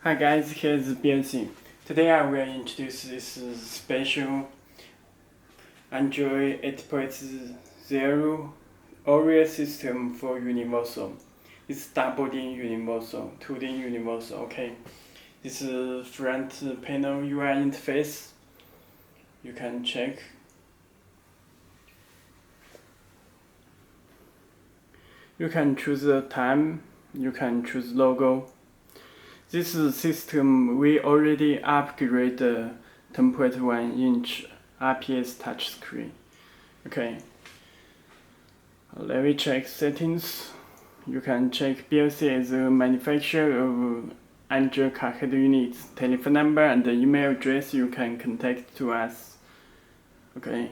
Hi guys, here's Belsee. Today I will introduce this special Android 8.0 Oreo system for Universal. It's double D Universal, 2D Universal, okay. This is front panel UI interface. You can check. You can choose the time, you can choose logo. This system we already upgrade the 10.1-inch IPS touchscreen. Okay, let me check settings. You can check Belsee as a manufacturer of Android car head units, telephone number and the email address you can contact to us. Okay,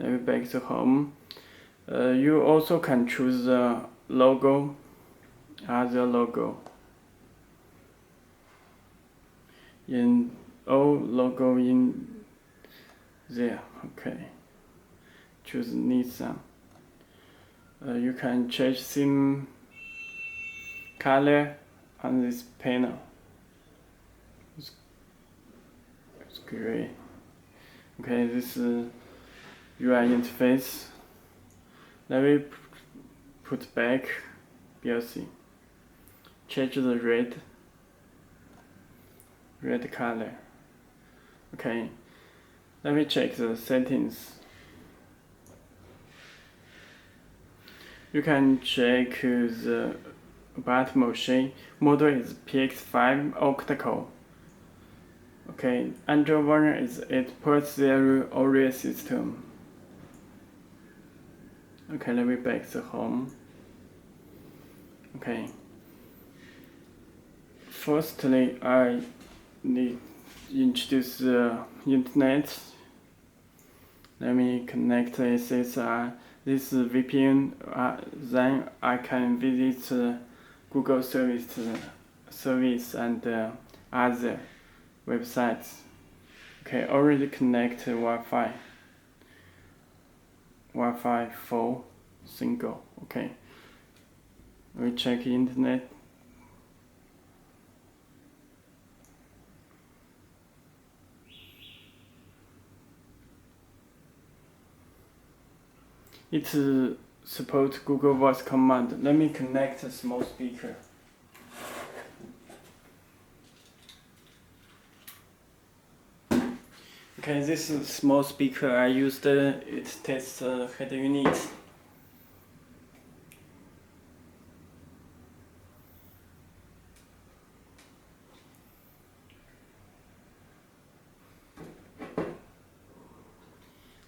let me back to home. You also can choose the logo. Other logo in all logo in there. Okay, choose Nissan. You can change theme color on this panel. It's gray. Okay, this is UI interface. Let me put back Belsee. Change the red color. Okay, let me check the settings. You can check the about motion. Model is PX5 Octa. Okay, Android version is 8.0 Oreo system. Okay, let me back to home. Okay. Firstly, I need to introduce the internet. Let me connect SSR. This VPN. Then I can visit Google service and other websites. Okay, already connect Wi-Fi. Wi-Fi 4 single. Okay. We check internet. It supports Google Voice command. Let me connect a small speaker. Okay, this is small speaker I used. It tests head unit.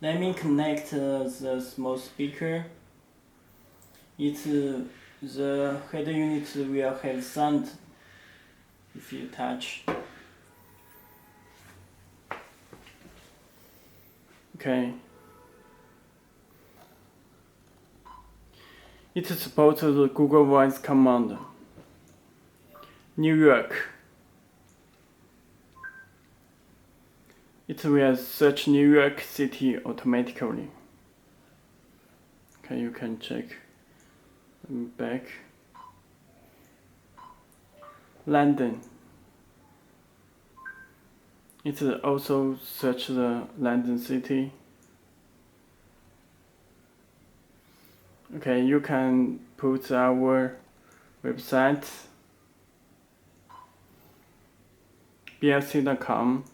Let me connect the small speaker. The head unit will have sound if you touch. Okay. It supports the Google Voice command. New York. It will search New York City automatically. Okay, you can check. Back. London. It also search the London city. Okay, you can put our website belsee.com,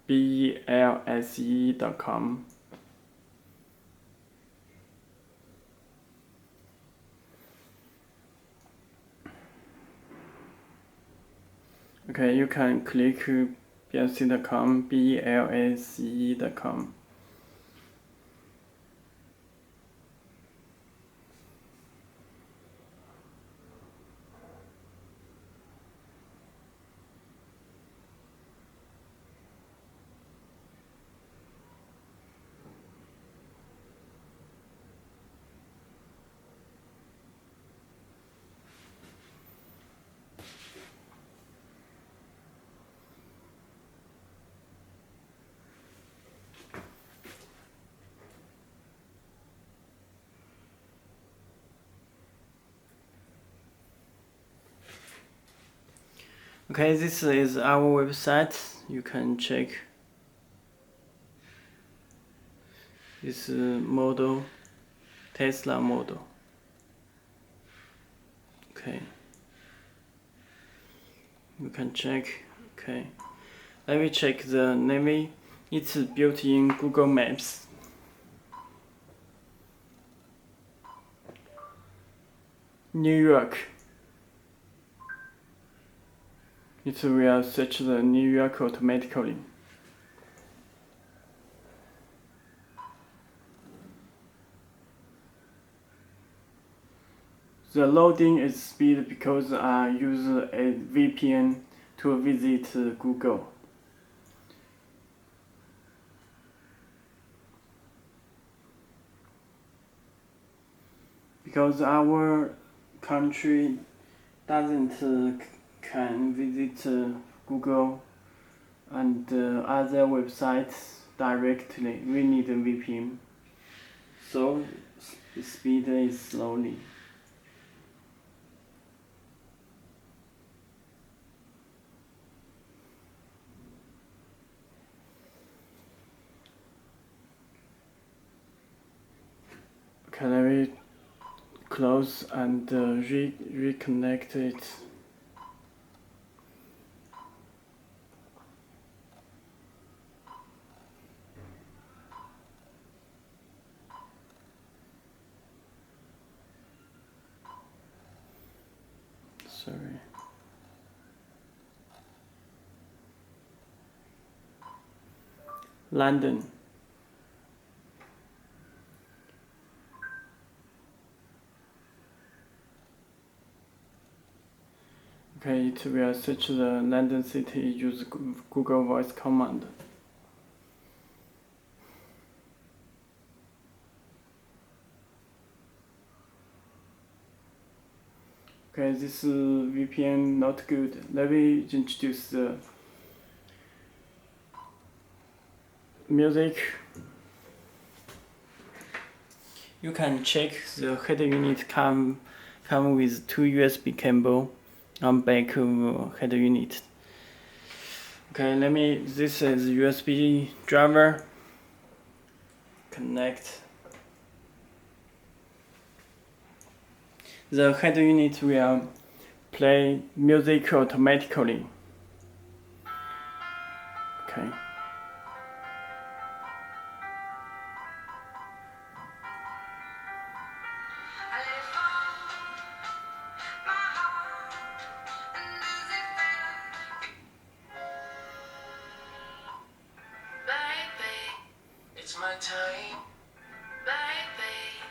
belsee.com. Okay, you can click belsee.com, belsee.com. Okay, this is our website. You can check this model, Tesla model. Okay, you can check. Okay, let me check the name. It's built in Google Maps. New York. It will search the New York automatically. The loading is speed because I use a VPN to visit Google. Because our country doesn't can visit Google and other websites directly. We need a VPN, so speed is slowly. Okay, let me close and reconnect it. Sorry. London. Okay, it will search the London city, use Google Voice command. Okay, this VPN not good. Let me introduce the music. You can check the head unit come with two USB cable on back of head unit. Okay, this is USB driver. Connect. The head unit will play music automatically. Okay. It's my time, baby.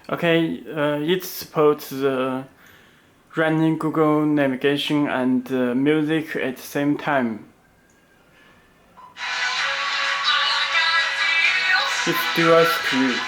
Okay, it supports the running Google navigation and music at the same time. It's dual screen.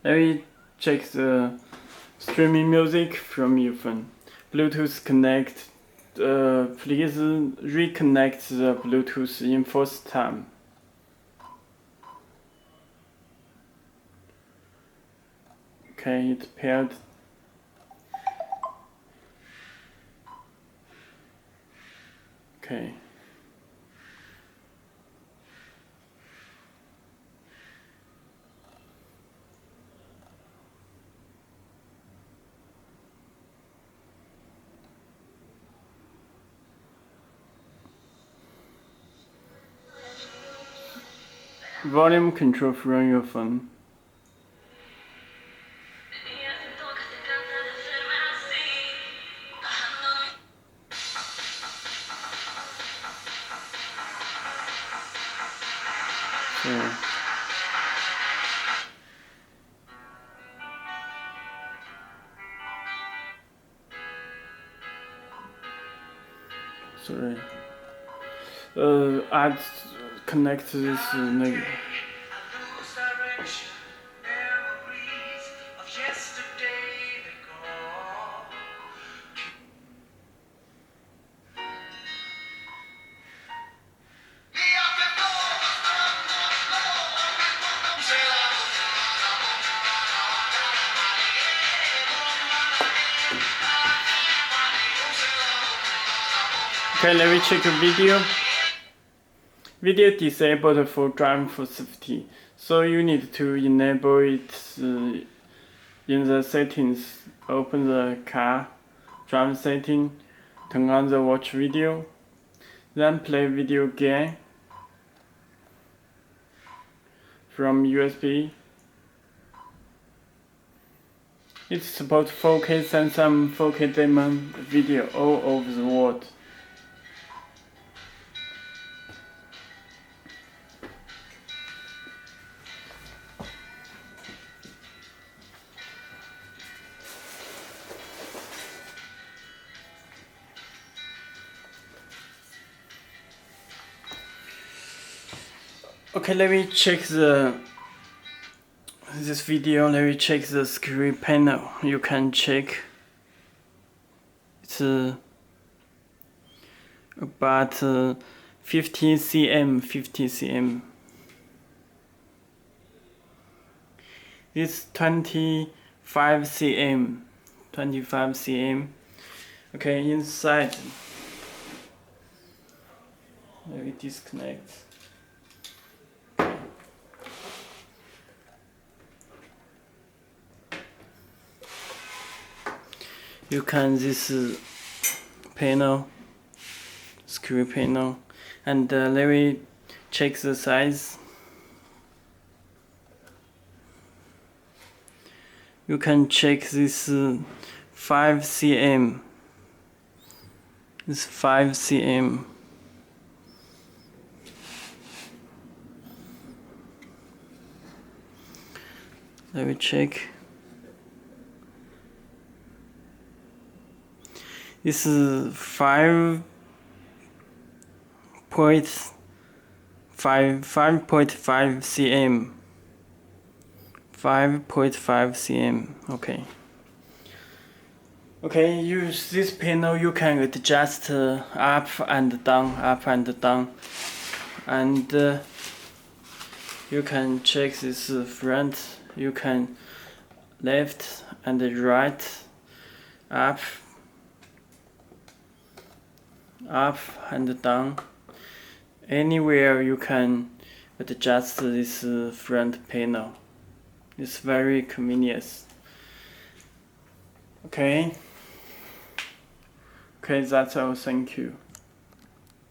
Let me check the streaming music from your phone. Bluetooth connect. Please reconnect the Bluetooth in first time. Okay, it paired. Okay. Volume control from your phone. Sorry. Add connect this neg. Okay, let me check the video. Video disabled for driver safety, so you need to enable it in the settings. Open the car driver setting, turn on the watch video, then play video game from USB. It supports 4K Samsung 4K demo video all over the world. Okay, let me check this video. Let me check the screen panel. You can check. It's about 50 cm. 50 cm. It's 25 cm. 25 cm. Okay, inside. Let me disconnect. You can this panel, screen panel, and let me check the size. You can check this 5 cm. It's 5 cm. Let me check. This is 5.5 cm. 5.5 cm. Okay. Okay, use this panel. You can adjust up and down, and you can check this front. You can left and right, up and down. Anywhere you can adjust this front panel. It's very convenient. Okay, that's all. Thank you.